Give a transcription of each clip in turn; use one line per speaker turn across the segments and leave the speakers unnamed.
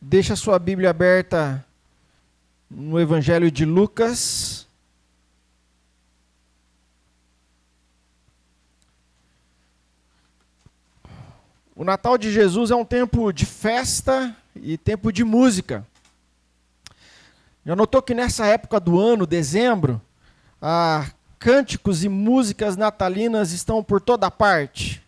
Deixa a sua Bíblia aberta no Evangelho de Lucas. O Natal de Jesus é um tempo de festa e tempo de música. Já notou que nessa época do ano, dezembro, cânticos e músicas natalinas estão por toda parte.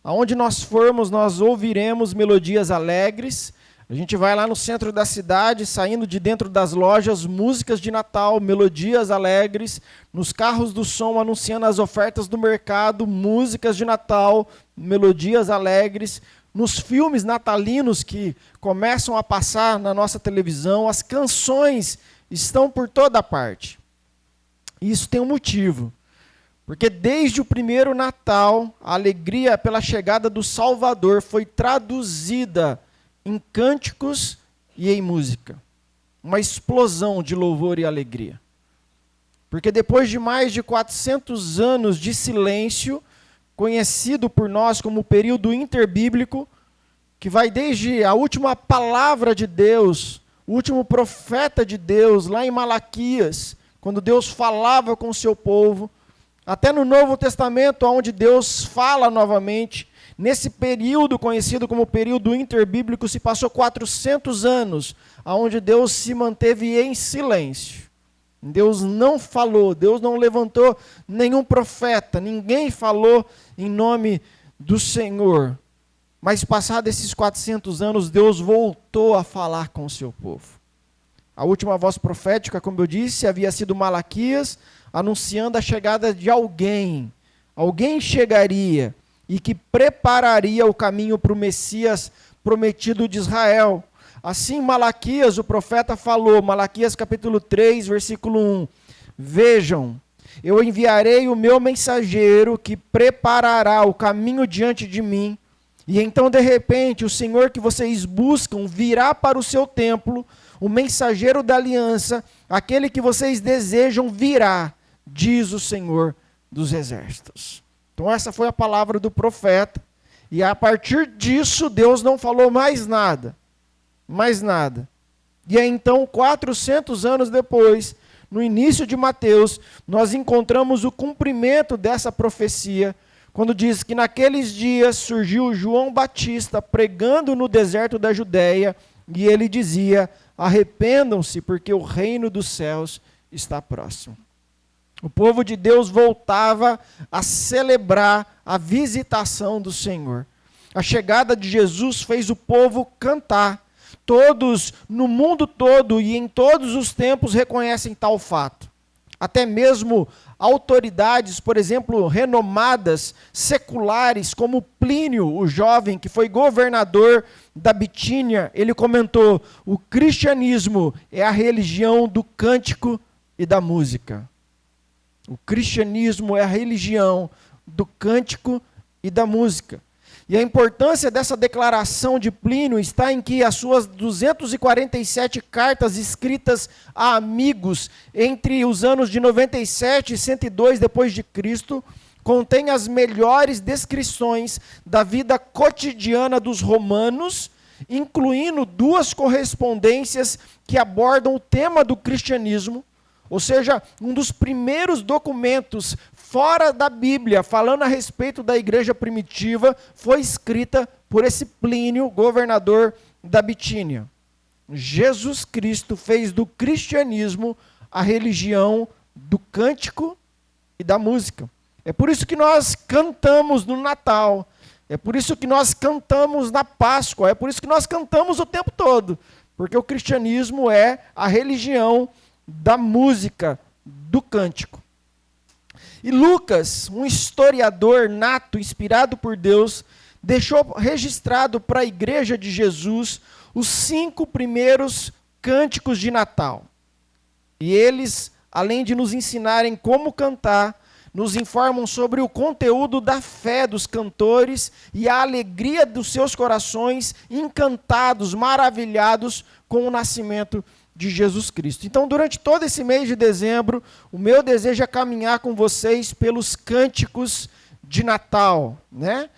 Aonde nós formos, nós ouviremos melodias alegres. A gente vai lá no centro da cidade, saindo de dentro das lojas, músicas de Natal, melodias alegres, nos carros do som anunciando as ofertas do mercado, músicas de Natal, melodias alegres, nos filmes natalinos que começam a passar na nossa televisão, as canções estão por toda parte. E isso tem um motivo, porque desde o primeiro Natal, a alegria pela chegada do Salvador foi traduzida em cânticos e em música. Uma explosão de louvor e alegria. Porque depois de mais de 400 anos de silêncio, conhecido por nós como o período interbíblico, que vai desde a última palavra de Deus, o último profeta de Deus, lá em Malaquias, quando Deus falava com o seu povo, até no Novo Testamento, onde Deus fala novamente. Nesse período conhecido como período interbíblico, se passou 400 anos, onde Deus se manteve em silêncio. Deus não falou, Deus não levantou nenhum profeta, ninguém falou em nome do Senhor. Mas passados esses 400 anos, Deus voltou a falar com o seu povo. A última voz profética, como eu disse, havia sido Malaquias, anunciando a chegada de alguém. Alguém chegaria e que prepararia o caminho para o Messias prometido de Israel. Assim Malaquias, o profeta, falou, Malaquias capítulo 3, versículo 1, vejam, eu enviarei o meu mensageiro que preparará o caminho diante de mim, e então de repente o Senhor que vocês buscam virá para o seu templo, o mensageiro da aliança, aquele que vocês desejam virá, diz o Senhor dos exércitos. Então essa foi a palavra do profeta, e a partir disso Deus não falou mais nada, E aí então, 400 anos depois, no início de Mateus, nós encontramos o cumprimento dessa profecia, quando diz que naqueles dias surgiu João Batista pregando no deserto da Judéia, e ele dizia, arrependam-se porque o reino dos céus está próximo. O povo de Deus voltava a celebrar a visitação do Senhor. A chegada de Jesus fez o povo cantar. Todos, no mundo todo e em todos os tempos, reconhecem tal fato. Até mesmo autoridades, por exemplo, renomadas, seculares, como Plínio, o jovem, que foi governador da Bitínia, ele comentou, o cristianismo é a religião do cântico e da música. O cristianismo é a religião do cântico e da música. E a importância dessa declaração de Plínio está em que as suas 247 cartas escritas a amigos entre os anos de 97 e 102 depois de Cristo contêm as melhores descrições da vida cotidiana dos romanos, incluindo 2 correspondências que abordam o tema do cristianismo. Ou seja, um dos primeiros documentos fora da Bíblia, falando a respeito da igreja primitiva, foi escrita por esse Plínio, governador da Bitínia. Jesus Cristo fez do cristianismo a religião do cântico e da música. É por isso que nós cantamos no Natal, é por isso que nós cantamos na Páscoa, é por isso que nós cantamos o tempo todo, porque o cristianismo é a religião da música, do cântico. E Lucas, um historiador nato, inspirado por Deus, deixou registrado para a igreja de Jesus os 5 primeiros cânticos de Natal. E eles, além de nos ensinarem como cantar, nos informam sobre o conteúdo da fé dos cantores e a alegria dos seus corações, encantados, maravilhados com o nascimento de Jesus Cristo. Então, durante todo esse mês de dezembro, o meu desejo é caminhar com vocês pelos cânticos de Natal, né?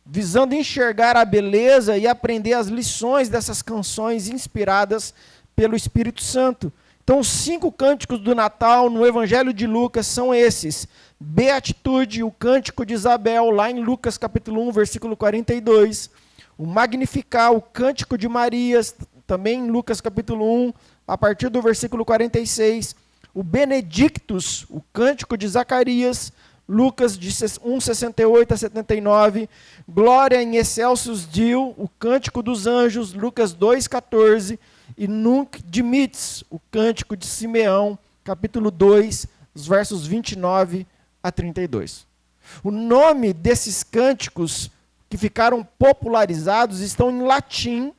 visando enxergar a beleza e aprender as lições dessas canções inspiradas pelo Espírito Santo. Então, os 5 cânticos do Natal no Evangelho de Lucas são esses: Beatitude, o cântico de Isabel, lá em Lucas capítulo 1, versículo 42. O Magnificar, o cântico de Maria, também em Lucas capítulo 1, a partir do versículo 46. O Benedictus, o cântico de Zacarias, Lucas de 1, 68 a 79. Glória em excelsis Deo, o cântico dos anjos, Lucas 2, 14. E Nunc Dimittis, o cântico de Simeão, capítulo 2, os versos 29 a 32. O nome desses cânticos que ficaram popularizados estão em latim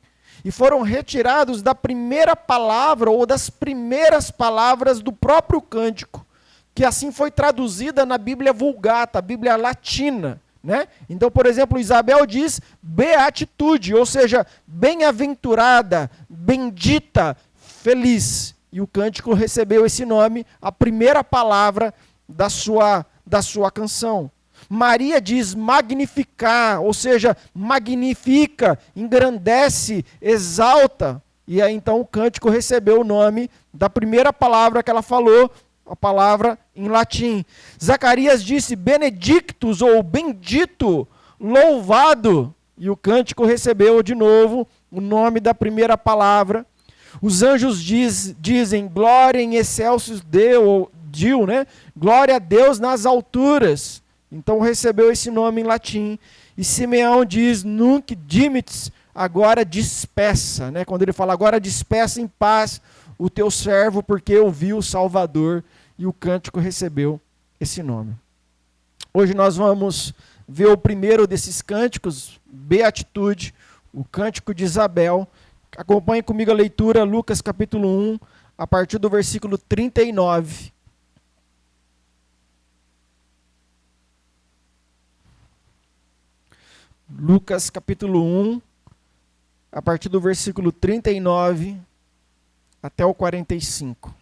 e foram retirados da primeira palavra ou das primeiras palavras do próprio cântico, que assim foi traduzida na Bíblia Vulgata, a Bíblia Latina. Né? Então, por exemplo, Isabel diz beatitude, ou seja, bem-aventurada, bendita, feliz. E o cântico recebeu esse nome, a primeira palavra da sua canção. Maria diz magnificar, ou seja, magnifica, engrandece, exalta. E aí então o cântico recebeu o nome da primeira palavra que ela falou, a palavra em latim. Zacarias disse benedictus, ou bendito, louvado. E o cântico recebeu de novo o nome da primeira palavra. Os anjos dizem glória em excelsis Deo, né? Glória a Deus nas alturas. Então recebeu esse nome em latim. E Simeão diz nunc dimittis, agora despeça. Né? Quando ele fala agora despeça em paz o teu servo, porque eu vi o Salvador. E o cântico recebeu esse nome. Hoje nós vamos ver o primeiro desses cânticos, Beatitude, o cântico de Isabel. Acompanhe comigo a leitura, Lucas capítulo 1, a partir do versículo 39. Lucas capítulo 1, a partir do versículo 39 até o 45.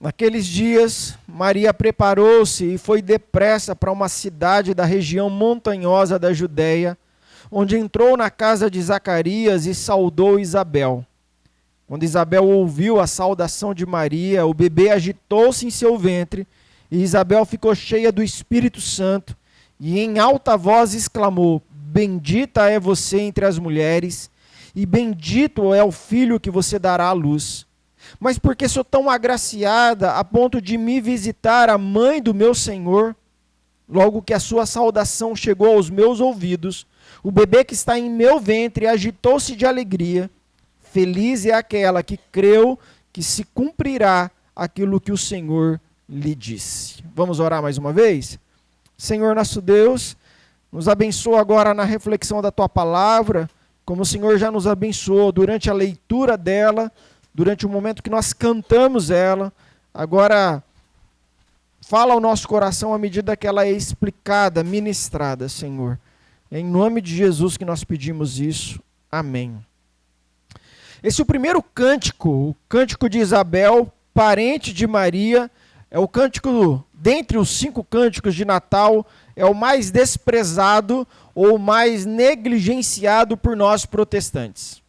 Naqueles dias, Maria preparou-se e foi depressa para uma cidade da região montanhosa da Judéia, onde entrou na casa de Zacarias e saudou Isabel. Quando Isabel ouviu a saudação de Maria, o bebê agitou-se em seu ventre, e Isabel ficou cheia do Espírito Santo, e em alta voz exclamou: Bendita é você entre as mulheres, e bendito é o filho que você dará à luz. Mas porque sou tão agraciada a ponto de me visitar a mãe do meu Senhor, logo que a sua saudação chegou aos meus ouvidos, o bebê que está em meu ventre agitou-se de alegria. Feliz é aquela que creu que se cumprirá aquilo que o Senhor lhe disse. Vamos orar mais uma vez? Senhor nosso Deus, nos abençoa agora na reflexão da Tua palavra, como o Senhor já nos abençoou durante a leitura dela, durante o momento que nós cantamos ela. Agora, fala ao nosso coração à medida que ela é explicada, ministrada, Senhor. É em nome de Jesus que nós pedimos isso. Amém. Esse é o primeiro cântico, o cântico de Isabel, parente de Maria. É o cântico, dentre os 5 cânticos de Natal, é o mais desprezado ou mais negligenciado por nós protestantes.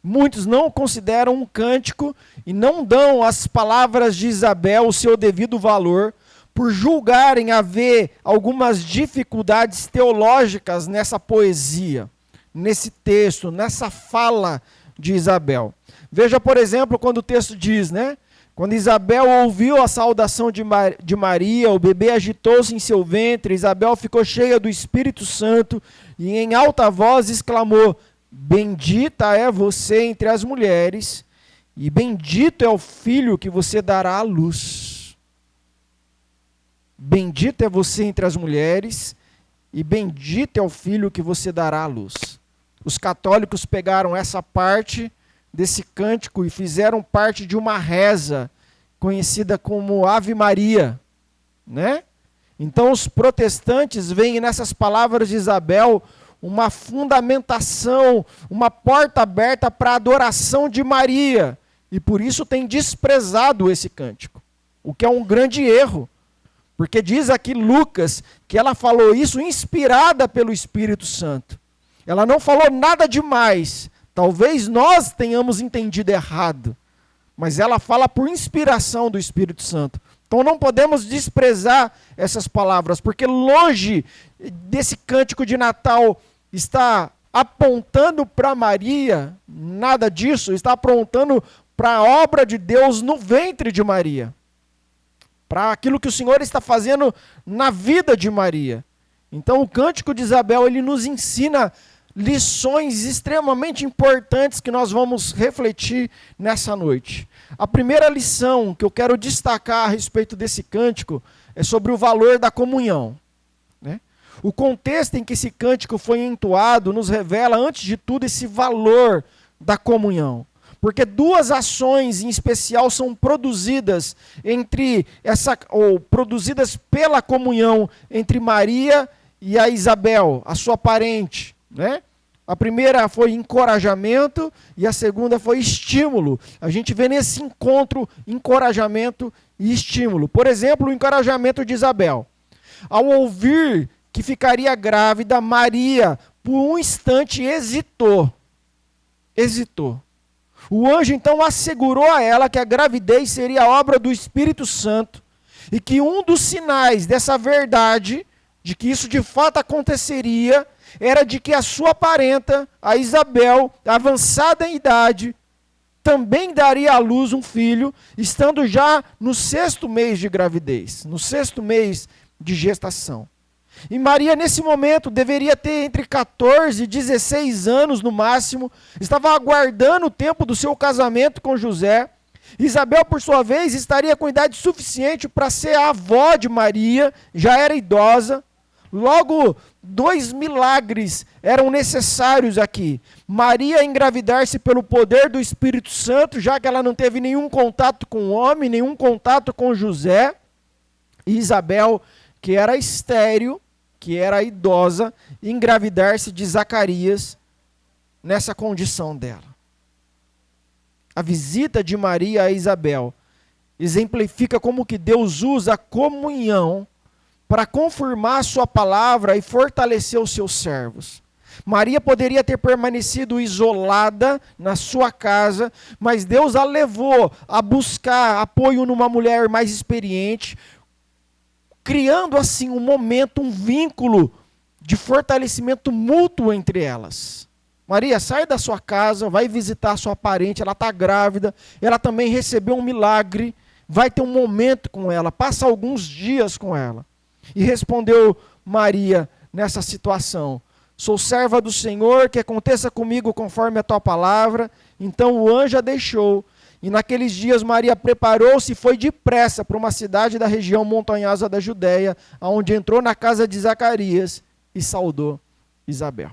Muitos não o consideram um cântico e não dão às palavras de Isabel o seu devido valor, por julgarem haver algumas dificuldades teológicas nessa poesia, nesse texto, nessa fala de Isabel. Veja, por exemplo, quando o texto diz, né? Quando Isabel ouviu a saudação de Maria, o bebê agitou-se em seu ventre, Isabel ficou cheia do Espírito Santo e em alta voz exclamou: Bendita é você entre as mulheres, e bendito é o filho que você dará à luz. Bendito é você entre as mulheres, e bendito é o filho que você dará à luz. Os católicos pegaram essa parte desse cântico e fizeram parte de uma reza conhecida como Ave Maria, né? Então os protestantes veem nessas palavras de Isabel uma fundamentação, uma porta aberta para a adoração de Maria, e por isso tem desprezado esse cântico, o que é um grande erro, porque diz aqui Lucas que ela falou isso inspirada pelo Espírito Santo. Ela não falou nada demais. Talvez nós tenhamos entendido errado, mas ela fala por inspiração do Espírito Santo. Então não podemos desprezar essas palavras, porque longe desse cântico de Natal está apontando para Maria, nada disso, está apontando para a obra de Deus no ventre de Maria, para aquilo que o Senhor está fazendo na vida de Maria. Então o cântico de Isabel, ele nos ensina lições extremamente importantes que nós vamos refletir nessa noite. A primeira lição que eu quero destacar a respeito desse cântico é sobre o valor da comunhão, né? O contexto em que esse cântico foi entoado nos revela, antes de tudo, esse valor da comunhão. Porque duas ações em especial são produzidas produzidas pela comunhão entre Maria e a Isabel, a sua parente, né? A primeira foi encorajamento e a segunda foi estímulo. A gente vê nesse encontro encorajamento e estímulo. Por exemplo, o encorajamento de Isabel. Ao ouvir que ficaria grávida, Maria, por um instante, hesitou. O anjo então assegurou a ela que a gravidez seria obra do Espírito Santo e que um dos sinais dessa verdade, de que isso de fato aconteceria, era de que a sua parenta, a Isabel, avançada em idade, também daria à luz um filho, estando já no 6º mês de gravidez, no 6º mês de gestação. E Maria, nesse momento, deveria ter entre 14 e 16 anos no máximo, estava aguardando o tempo do seu casamento com José. Isabel, por sua vez, estaria com idade suficiente para ser a avó de Maria, já era idosa. Logo, 2 milagres eram necessários aqui. Maria engravidar-se pelo poder do Espírito Santo, já que ela não teve nenhum contato com o homem, nenhum contato com José. E Isabel, que era estéril, que era idosa, engravidar-se de Zacarias nessa condição dela. A visita de Maria a Isabel exemplifica como que Deus usa a comunhão para confirmar a sua palavra e fortalecer os seus servos. Maria poderia ter permanecido isolada na sua casa, mas Deus a levou a buscar apoio numa mulher mais experiente, criando assim um momento, um vínculo de fortalecimento mútuo entre elas. Maria, sai da sua casa, vai visitar a sua parente, ela está grávida, ela também recebeu um milagre, vai ter um momento com ela, passa alguns dias com ela. E respondeu Maria nessa situação: sou serva do Senhor, que aconteça comigo conforme a tua palavra. Então o anjo a deixou. E naqueles dias Maria preparou-se e foi depressa para uma cidade da região montanhosa da Judéia, onde entrou na casa de Zacarias e saudou Isabel.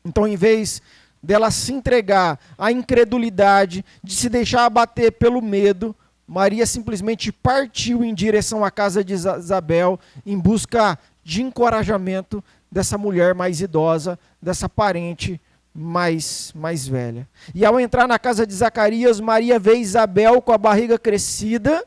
Então, em vez dela se entregar à incredulidade, de se deixar abater pelo medo, Maria simplesmente partiu em direção à casa de Isabel em busca de encorajamento dessa mulher mais idosa, dessa parente mais velha. E ao entrar na casa de Zacarias, Maria vê Isabel com a barriga crescida,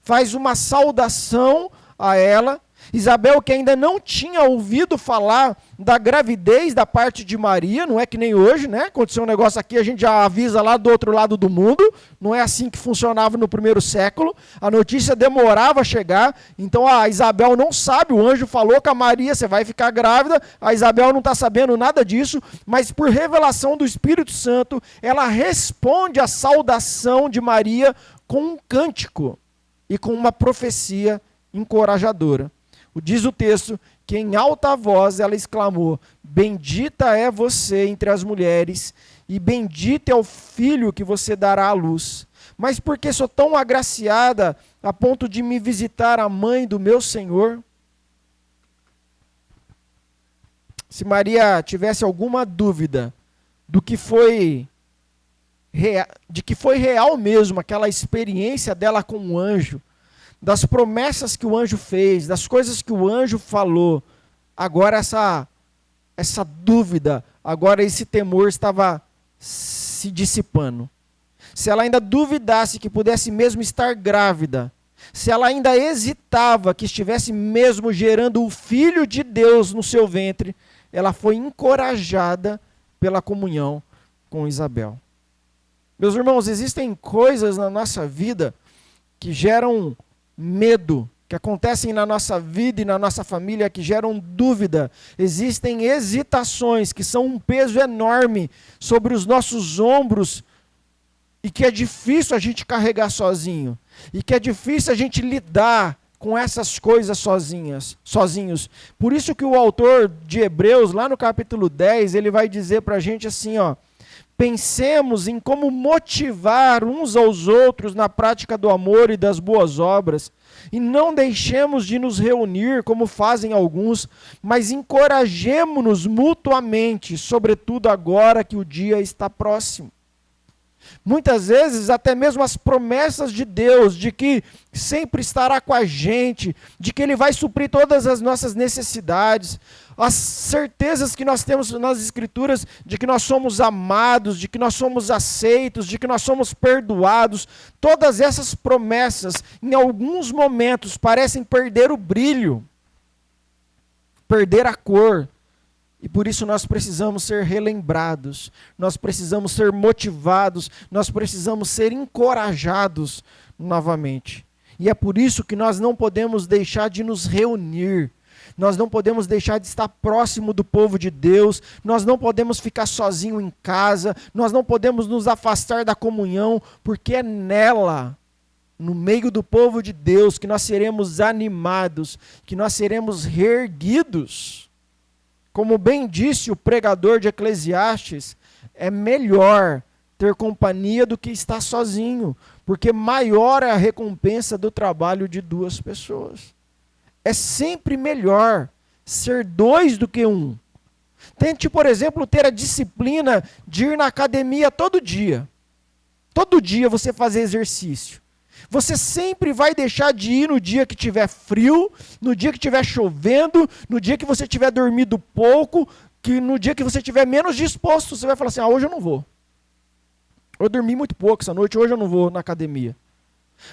faz uma saudação a ela. Isabel, que ainda não tinha ouvido falar da gravidez da parte de Maria, não é que nem hoje, né? Aconteceu um negócio aqui, a gente já avisa lá do outro lado do mundo, não é assim que funcionava no primeiro século, a notícia demorava a chegar, então a Isabel não sabe, o anjo falou com a Maria, você vai ficar grávida, a Isabel não está sabendo nada disso, mas por revelação do Espírito Santo, ela responde à saudação de Maria com um cântico e com uma profecia encorajadora. Diz o texto que em alta voz ela exclamou: bendita é você entre as mulheres e bendito é o filho que você dará à luz. Mas por que sou tão agraciada a ponto de me visitar a mãe do meu Senhor? Se Maria tivesse alguma dúvida do que foi real mesmo aquela experiência dela com o anjo, das promessas que o anjo fez, das coisas que o anjo falou, agora essa dúvida, agora esse temor estava se dissipando. se ela ainda duvidasse que pudesse mesmo estar grávida, se ela ainda hesitava que estivesse mesmo gerando o Filho de Deus no seu ventre, ela foi encorajada pela comunhão com Isabel. Meus irmãos, existem coisas na nossa vida que geram medo, que acontecem na nossa vida e na nossa família, que geram dúvida. Existem hesitações que são um peso enorme sobre os nossos ombros e que é difícil a gente carregar sozinho. E que é difícil a gente lidar com essas coisas sozinhos. Por isso que o autor de Hebreus, lá no capítulo 10, ele vai dizer para a gente assim, ó: pensemos em como motivar uns aos outros na prática do amor e das boas obras, e não deixemos de nos reunir como fazem alguns, mas encorajemo-nos mutuamente, sobretudo agora que o dia está próximo. Muitas vezes, até mesmo as promessas de Deus, de que sempre estará com a gente, de que Ele vai suprir todas as nossas necessidades, as certezas que nós temos nas Escrituras, de que nós somos amados, de que nós somos aceitos, de que nós somos perdoados, todas essas promessas, em alguns momentos, parecem perder o brilho, perder a cor. E por isso nós precisamos ser relembrados, nós precisamos ser motivados, nós precisamos ser encorajados novamente. E é por isso que nós não podemos deixar de nos reunir, nós não podemos deixar de estar próximo do povo de Deus, nós não podemos ficar sozinho em casa, nós não podemos nos afastar da comunhão, porque é nela, no meio do povo de Deus, que nós seremos animados, que nós seremos reerguidos. Como bem disse o pregador de Eclesiastes, é melhor ter companhia do que estar sozinho, porque maior é a recompensa do trabalho de duas pessoas. É sempre melhor ser dois do que um. Tente, por exemplo, ter a disciplina de ir na academia todo dia. Todo dia você fazer exercício. Você sempre vai deixar de ir no dia que tiver frio, no dia que tiver chovendo, no dia que você tiver dormido pouco, no dia que você tiver menos disposto, você vai falar assim: hoje eu não vou. Eu dormi muito pouco essa noite, hoje eu não vou na academia.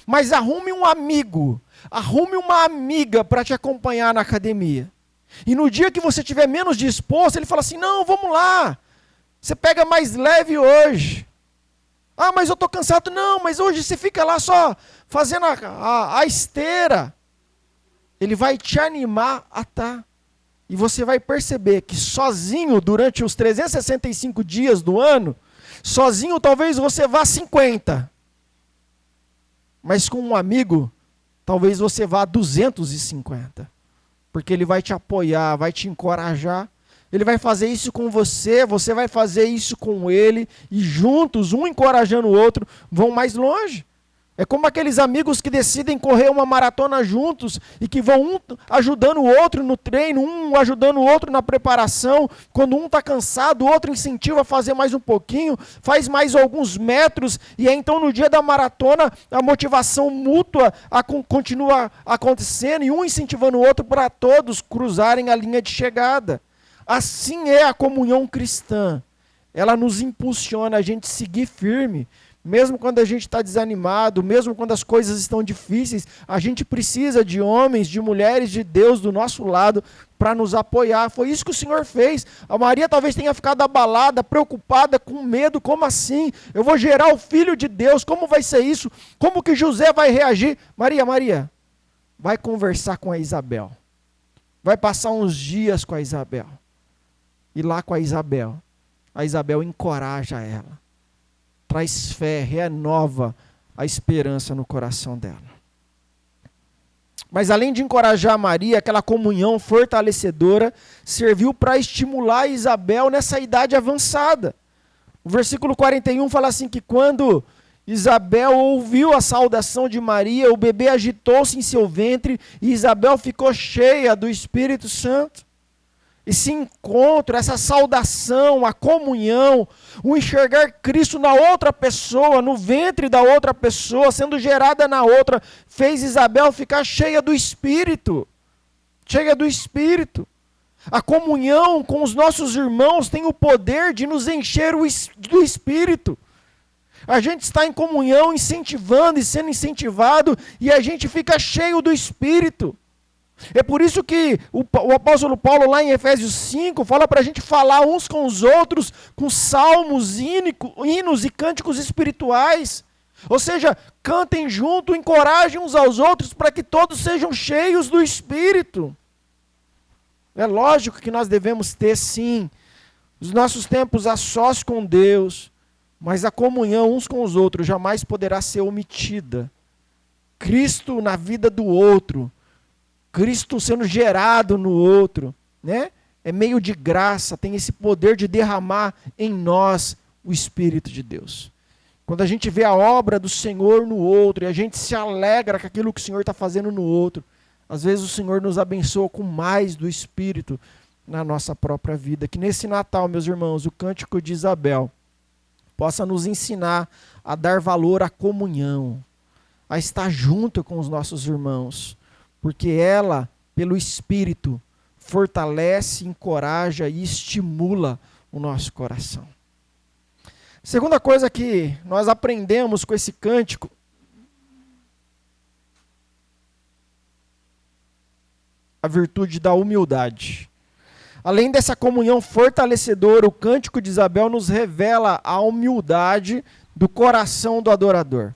Mas arrume um amigo, arrume uma amiga para te acompanhar na academia. E no dia que você tiver menos disposto, ele fala assim: não, vamos lá. Você pega mais leve hoje. Mas eu estou cansado. Não, mas hoje você fica lá só fazendo a esteira. Ele vai te animar a estar. E você vai perceber que sozinho, durante os 365 dias do ano, sozinho talvez você vá 50. Mas com um amigo, talvez você vá 250. Porque ele vai te apoiar, vai te encorajar. Ele vai fazer isso com você, você vai fazer isso com ele, e juntos, um encorajando o outro, vão mais longe. É como aqueles amigos que decidem correr uma maratona juntos e que vão um ajudando o outro no treino, um ajudando o outro na preparação. Quando um está cansado, o outro incentiva a fazer mais um pouquinho, faz mais alguns metros, e aí então no dia da maratona a motivação mútua continua acontecendo, e um incentivando o outro para todos cruzarem a linha de chegada. Assim é a comunhão cristã. Ela nos impulsiona a gente seguir firme. Mesmo quando a gente está desanimado, mesmo quando as coisas estão difíceis, a gente precisa de homens, de mulheres de Deus do nosso lado para nos apoiar. Foi isso que o Senhor fez. A Maria talvez tenha ficado abalada, preocupada, com medo. Como assim? Eu vou gerar o Filho de Deus. Como vai ser isso? Como que José vai reagir? Maria, vai conversar com a Isabel. Vai passar uns dias com a Isabel. E lá com a Isabel encoraja ela. Traz fé, renova a esperança no coração dela. Mas além de encorajar a Maria, aquela comunhão fortalecedora serviu para estimular Isabel nessa idade avançada. O versículo 41 fala assim que quando Isabel ouviu a saudação de Maria, o bebê agitou-se em seu ventre e Isabel ficou cheia do Espírito Santo. Esse encontro, essa saudação, a comunhão, o enxergar Cristo na outra pessoa, no ventre da outra pessoa, sendo gerada na outra, fez Isabel ficar cheia do Espírito. Cheia do Espírito. A comunhão com os nossos irmãos tem o poder de nos encher do Espírito. A gente está em comunhão, incentivando e sendo incentivado, e a gente fica cheio do Espírito. É por isso que o apóstolo Paulo, lá em Efésios 5, fala para a gente falar uns com os outros, com salmos, hinos e cânticos espirituais. Ou seja, cantem junto, encorajem uns aos outros, para que todos sejam cheios do Espírito. É lógico que nós devemos ter, sim, os nossos tempos a sós com Deus, mas a comunhão uns com os outros jamais poderá ser omitida. Cristo na vida do outro, Cristo sendo gerado no outro, né? É meio de graça, tem esse poder de derramar em nós o Espírito de Deus. Quando a gente vê a obra do Senhor no outro, e a gente se alegra com aquilo que o Senhor está fazendo no outro, às vezes o Senhor nos abençoa com mais do Espírito na nossa própria vida. Que nesse Natal, meus irmãos, o Cântico de Isabel possa nos ensinar a dar valor à comunhão, a estar junto com os nossos irmãos, porque ela, pelo Espírito, fortalece, encoraja e estimula o nosso coração. Segunda coisa que nós aprendemos com esse cântico, a virtude da humildade. Além dessa comunhão fortalecedora, o Cântico de Isabel nos revela a humildade do coração do adorador.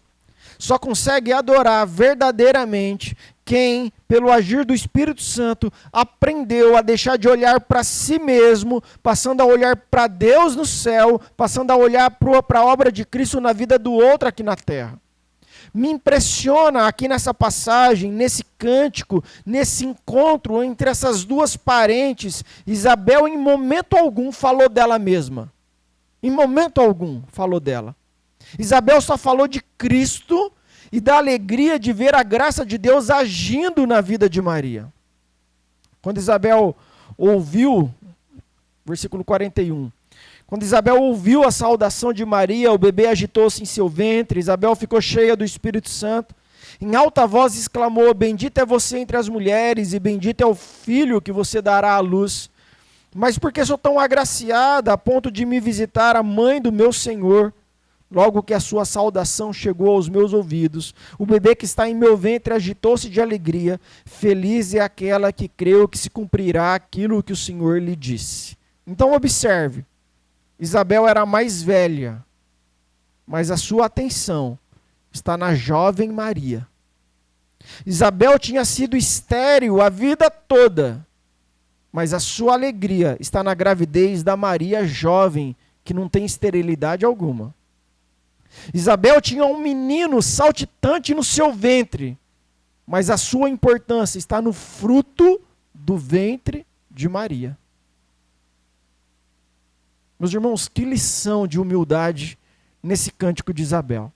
Só consegue adorar verdadeiramente quem, pelo agir do Espírito Santo, aprendeu a deixar de olhar para si mesmo, passando a olhar para Deus no céu, passando a olhar para a obra de Cristo na vida do outro aqui na terra. Me impressiona aqui nessa passagem, nesse cântico, nesse encontro entre essas duas parentes, Isabel em momento algum falou dela mesma. Em momento algum falou dela. Isabel só falou de Cristo e da alegria de ver a graça de Deus agindo na vida de Maria. Quando Isabel ouviu, versículo 41, quando Isabel ouviu a saudação de Maria, o bebê agitou-se em seu ventre, Isabel ficou cheia do Espírito Santo. Em alta voz exclamou: bendita é você entre as mulheres e bendito é o filho que você dará à luz. Mas por que sou tão agraciada a ponto de me visitar a mãe do meu Senhor? Logo que a sua saudação chegou aos meus ouvidos, o bebê que está em meu ventre agitou-se de alegria. Feliz é aquela que creu que se cumprirá aquilo que o Senhor lhe disse. Então observe. Isabel era a mais velha, mas a sua atenção está na jovem Maria. Isabel tinha sido estéril a vida toda, mas a sua alegria está na gravidez da Maria jovem, que não tem esterilidade alguma. Isabel tinha um menino saltitante no seu ventre, mas a sua importância está no fruto do ventre de Maria. Meus irmãos, que lição de humildade nesse cântico de Isabel.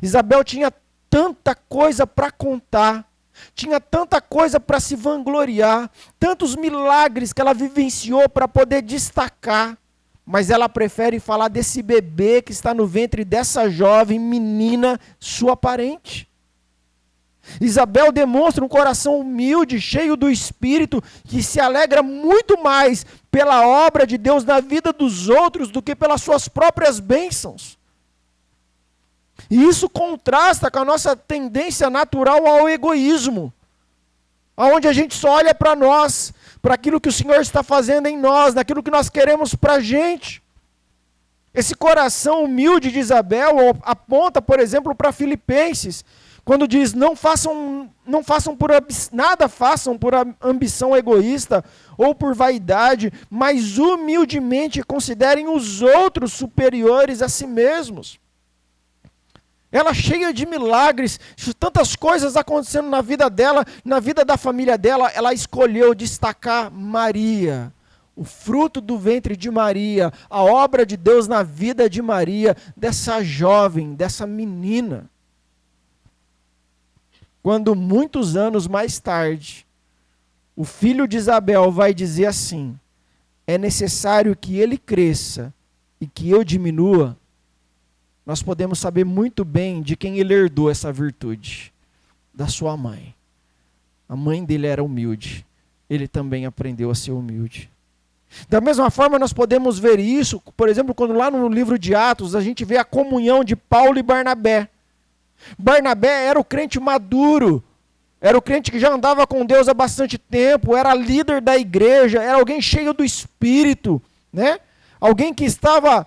Isabel tinha tanta coisa para contar, tinha tanta coisa para se vangloriar, tantos milagres que ela vivenciou para poder destacar, mas ela prefere falar desse bebê que está no ventre dessa jovem menina, sua parente. Isabel demonstra um coração humilde, cheio do Espírito, que se alegra muito mais pela obra de Deus na vida dos outros do que pelas suas próprias bênçãos. E isso contrasta com a nossa tendência natural ao egoísmo, onde a gente só olha para nós, para aquilo que o Senhor está fazendo em nós, naquilo que nós queremos para a gente. Esse coração humilde de Isabel aponta, por exemplo, para Filipenses, quando diz: nada façam por ambição egoísta ou por vaidade, mas humildemente considerem os outros superiores a si mesmos. Ela cheia de milagres, tantas coisas acontecendo na vida dela, na vida da família dela, ela escolheu destacar Maria, o fruto do ventre de Maria, a obra de Deus na vida de Maria, dessa jovem, dessa menina. Quando muitos anos mais tarde, o filho de Isabel vai dizer assim: é necessário que ele cresça e que eu diminua, nós podemos saber muito bem de quem ele herdou essa virtude, da sua mãe. A mãe dele era humilde, ele também aprendeu a ser humilde. Da mesma forma, nós podemos ver isso, por exemplo, quando lá no livro de Atos, a gente vê a comunhão de Paulo e Barnabé. Barnabé era o crente maduro, era o crente que já andava com Deus há bastante tempo, era líder da igreja, era alguém cheio do Espírito, né? Alguém que estava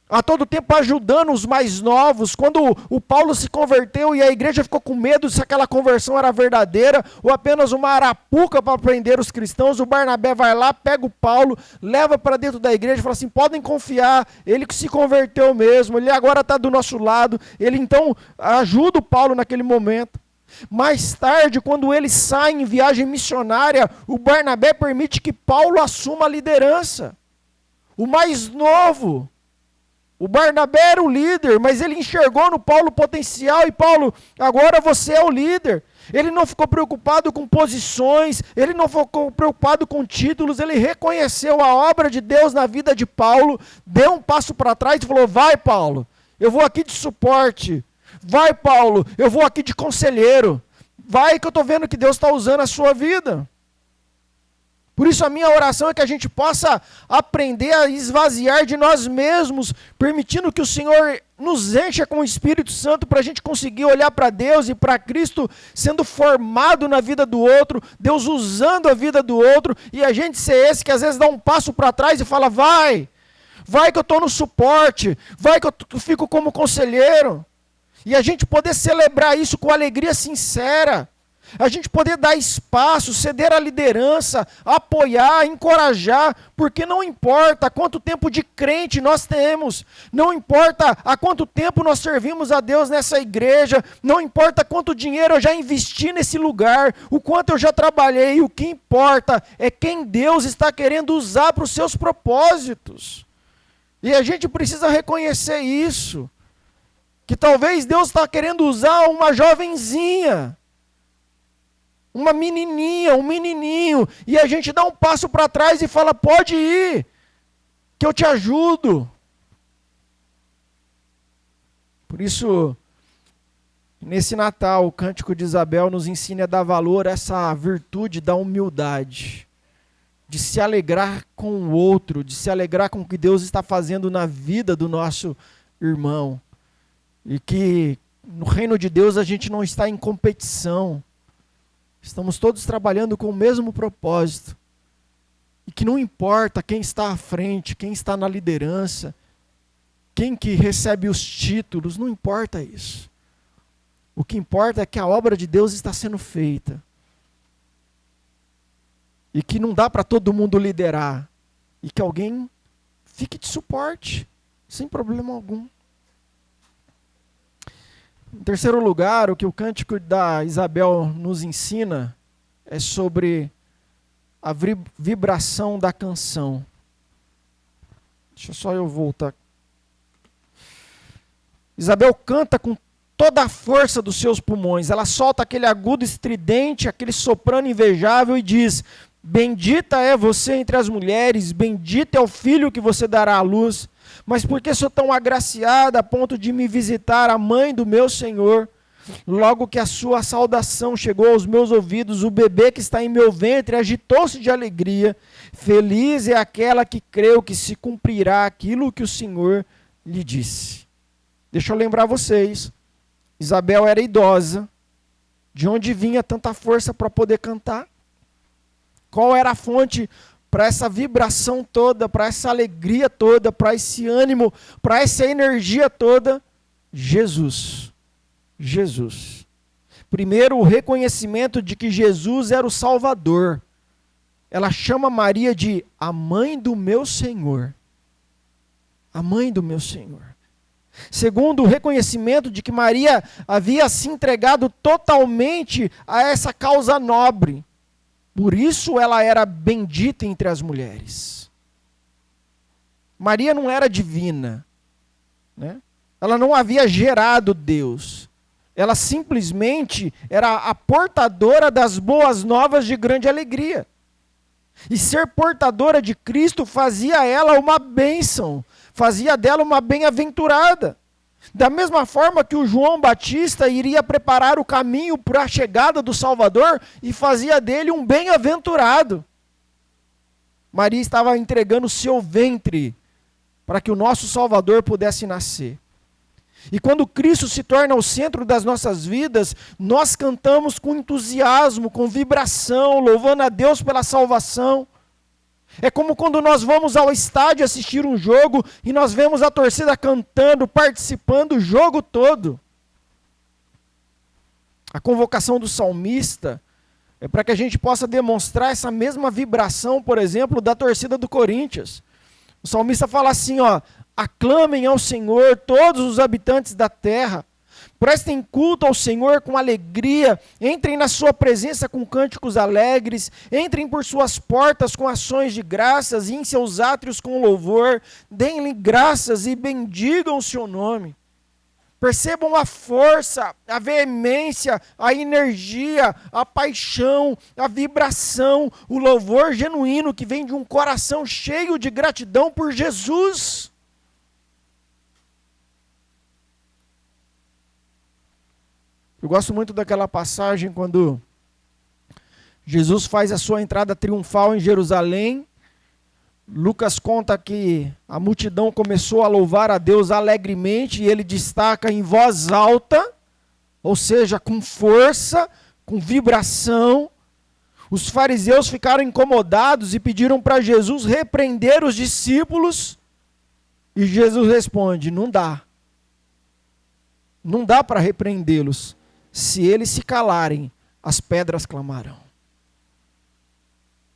a todo tempo ajudando os mais novos. Quando o Paulo se converteu e a igreja ficou com medo se aquela conversão era verdadeira ou apenas uma arapuca para prender os cristãos, o Barnabé vai lá, pega o Paulo, leva para dentro da igreja e fala assim, podem confiar, ele que se converteu mesmo, ele agora está do nosso lado. Ele então ajuda o Paulo naquele momento. Mais tarde, quando ele sai em viagem missionária, o Barnabé permite que Paulo assuma a liderança. O mais novo. O Barnabé era o líder, mas ele enxergou no Paulo potencial e Paulo, agora você é o líder. Ele não ficou preocupado com posições, ele não ficou preocupado com títulos, ele reconheceu a obra de Deus na vida de Paulo, deu um passo para trás e falou, vai Paulo, eu vou aqui de suporte. Vai Paulo, eu vou aqui de conselheiro. Vai que eu estou vendo que Deus está usando a sua vida. Por isso a minha oração é que a gente possa aprender a esvaziar de nós mesmos, permitindo que o Senhor nos encha com o Espírito Santo para a gente conseguir olhar para Deus e para Cristo sendo formado na vida do outro, Deus usando a vida do outro, e a gente ser esse que às vezes dá um passo para trás e fala, vai que eu estou no suporte, vai que eu fico como conselheiro. E a gente poder celebrar isso com alegria sincera. A gente poder dar espaço, ceder à liderança, apoiar, encorajar, porque não importa quanto tempo de crente nós temos, não importa há quanto tempo nós servimos a Deus nessa igreja, não importa quanto dinheiro eu já investi nesse lugar, o quanto eu já trabalhei, o que importa é quem Deus está querendo usar para os seus propósitos. E a gente precisa reconhecer isso, que talvez Deus está querendo usar uma jovenzinha, uma menininha, um menininho, e a gente dá um passo para trás e fala, pode ir, que eu te ajudo. Por isso, nesse Natal, o Cântico de Isabel nos ensina a dar valor a essa virtude da humildade, de se alegrar com o outro, de se alegrar com o que Deus está fazendo na vida do nosso irmão. E que no reino de Deus a gente não está em competição. Estamos todos trabalhando com o mesmo propósito. E que não importa quem está à frente, quem está na liderança, quem que recebe os títulos, não importa isso. O que importa é que a obra de Deus está sendo feita. E que não dá para todo mundo liderar. E que alguém fique de suporte, sem problema algum. Em terceiro lugar, o que o Cântico da Isabel nos ensina é sobre a vibração da canção. Deixa só eu voltar. Isabel canta com toda a força dos seus pulmões. Ela solta aquele agudo estridente, aquele soprano invejável e diz, bendita é você entre as mulheres, bendito é o filho que você dará à luz. Mas por que sou tão agraciada a ponto de me visitar a mãe do meu Senhor? Logo que a sua saudação chegou aos meus ouvidos, o bebê que está em meu ventre agitou-se de alegria. Feliz é aquela que creu que se cumprirá aquilo que o Senhor lhe disse. Deixa eu lembrar vocês, Isabel era idosa. De onde vinha tanta força para poder cantar? Qual era a fonte para essa vibração toda, para essa alegria toda, para esse ânimo, para essa energia toda? Jesus. Jesus. Primeiro, o reconhecimento de que Jesus era o Salvador. Ela chama Maria de a mãe do meu Senhor. A mãe do meu Senhor. Segundo, o reconhecimento de que Maria havia se entregado totalmente a essa causa nobre. Por isso ela era bendita entre as mulheres. Maria não era divina, né? Ela não havia gerado Deus. Ela simplesmente era a portadora das boas novas de grande alegria. E ser portadora de Cristo fazia ela uma bênção, fazia dela uma bem-aventurada. Da mesma forma que o João Batista iria preparar o caminho para a chegada do Salvador e fazia dele um bem-aventurado. Maria estava entregando o seu ventre para que o nosso Salvador pudesse nascer. E quando Cristo se torna o centro das nossas vidas, nós cantamos com entusiasmo, com vibração, louvando a Deus pela salvação. É como quando nós vamos ao estádio assistir um jogo e nós vemos a torcida cantando, participando o jogo todo. A convocação do salmista é para que a gente possa demonstrar essa mesma vibração, por exemplo, da torcida do Corinthians. O salmista fala assim, ó: aclamem ao Senhor todos os habitantes da terra, prestem culto ao Senhor com alegria, entrem na sua presença com cânticos alegres, entrem por suas portas com ações de graças e em seus átrios com louvor, deem-lhe graças e bendigam o seu nome. Percebam a força, a veemência, a energia, a paixão, a vibração, o louvor genuíno que vem de um coração cheio de gratidão por Jesus. Eu gosto muito daquela passagem quando Jesus faz a sua entrada triunfal em Jerusalém. Lucas conta que a multidão começou a louvar a Deus alegremente e ele destaca em voz alta, ou seja, com força, com vibração. Os fariseus ficaram incomodados e pediram para Jesus repreender os discípulos. E Jesus responde: não dá. Não dá para repreendê-los. Se eles se calarem, as pedras clamarão.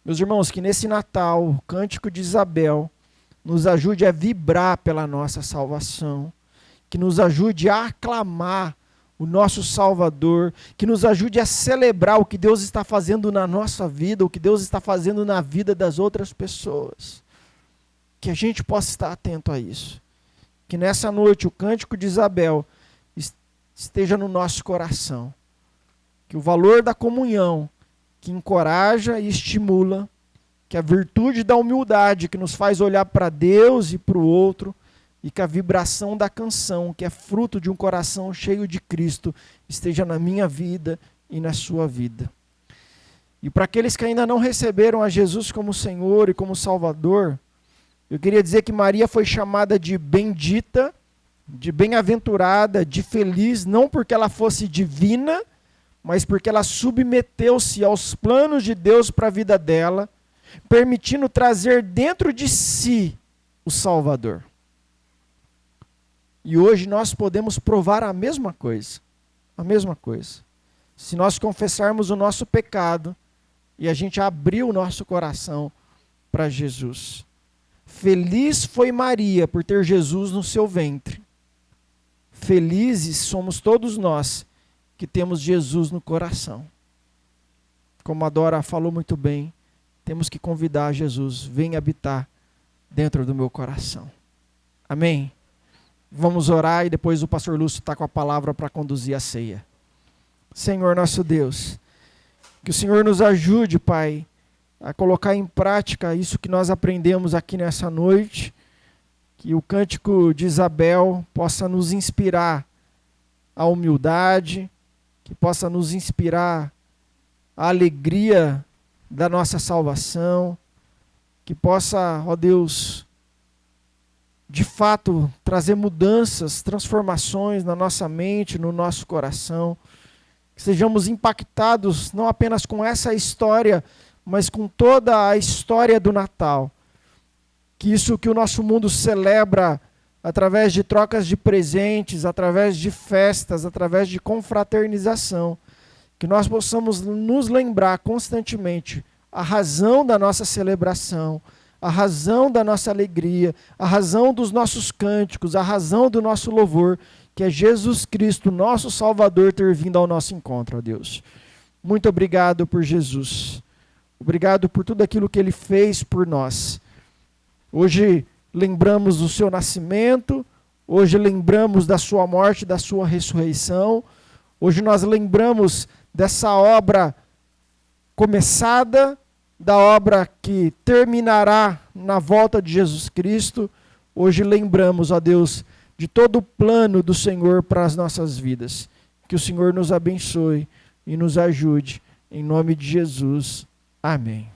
Meus irmãos, que nesse Natal, o cântico de Isabel nos ajude a vibrar pela nossa salvação, que nos ajude a aclamar o nosso Salvador, que nos ajude a celebrar o que Deus está fazendo na nossa vida, o que Deus está fazendo na vida das outras pessoas. Que a gente possa estar atento a isso. Que nessa noite o cântico de Isabel esteja no nosso coração. Que o valor da comunhão, que encoraja e estimula, que a virtude da humildade, que nos faz olhar para Deus e para o outro, e que a vibração da canção, que é fruto de um coração cheio de Cristo, esteja na minha vida e na sua vida. E para aqueles que ainda não receberam a Jesus como Senhor e como Salvador, eu queria dizer que Maria foi chamada de bendita, de bem-aventurada, de feliz, não porque ela fosse divina, mas porque ela submeteu-se aos planos de Deus para a vida dela, permitindo trazer dentro de si o Salvador. E hoje nós podemos provar a mesma coisa. A mesma coisa. Se nós confessarmos o nosso pecado e a gente abrir o nosso coração para Jesus. Feliz foi Maria por ter Jesus no seu ventre. Felizes somos todos nós que temos Jesus no coração. Como a Dora falou muito bem, temos que convidar Jesus, vem habitar dentro do meu coração. Amém? Vamos orar e depois o pastor Lúcio está com a palavra para conduzir a ceia. Senhor nosso Deus, que o Senhor nos ajude, Pai, a colocar em prática isso que nós aprendemos aqui nessa noite, que o cântico de Isabel possa nos inspirar a humildade, que possa nos inspirar a alegria da nossa salvação, que possa, ó Deus, de fato trazer mudanças, transformações na nossa mente, no nosso coração, que sejamos impactados não apenas com essa história, mas com toda a história do Natal. Que isso que o nosso mundo celebra através de trocas de presentes, através de festas, através de confraternização, que nós possamos nos lembrar constantemente a razão da nossa celebração, a razão da nossa alegria, a razão dos nossos cânticos, a razão do nosso louvor, que é Jesus Cristo, nosso Salvador, ter vindo ao nosso encontro, ó Deus. Muito obrigado por Jesus. Obrigado por tudo aquilo que Ele fez por nós. Hoje lembramos do seu nascimento, hoje lembramos da sua morte, da sua ressurreição. Hoje nós lembramos dessa obra começada, da obra que terminará na volta de Jesus Cristo. Hoje lembramos, ó Deus, de todo o plano do Senhor para as nossas vidas. Que o Senhor nos abençoe e nos ajude. Em nome de Jesus. Amém.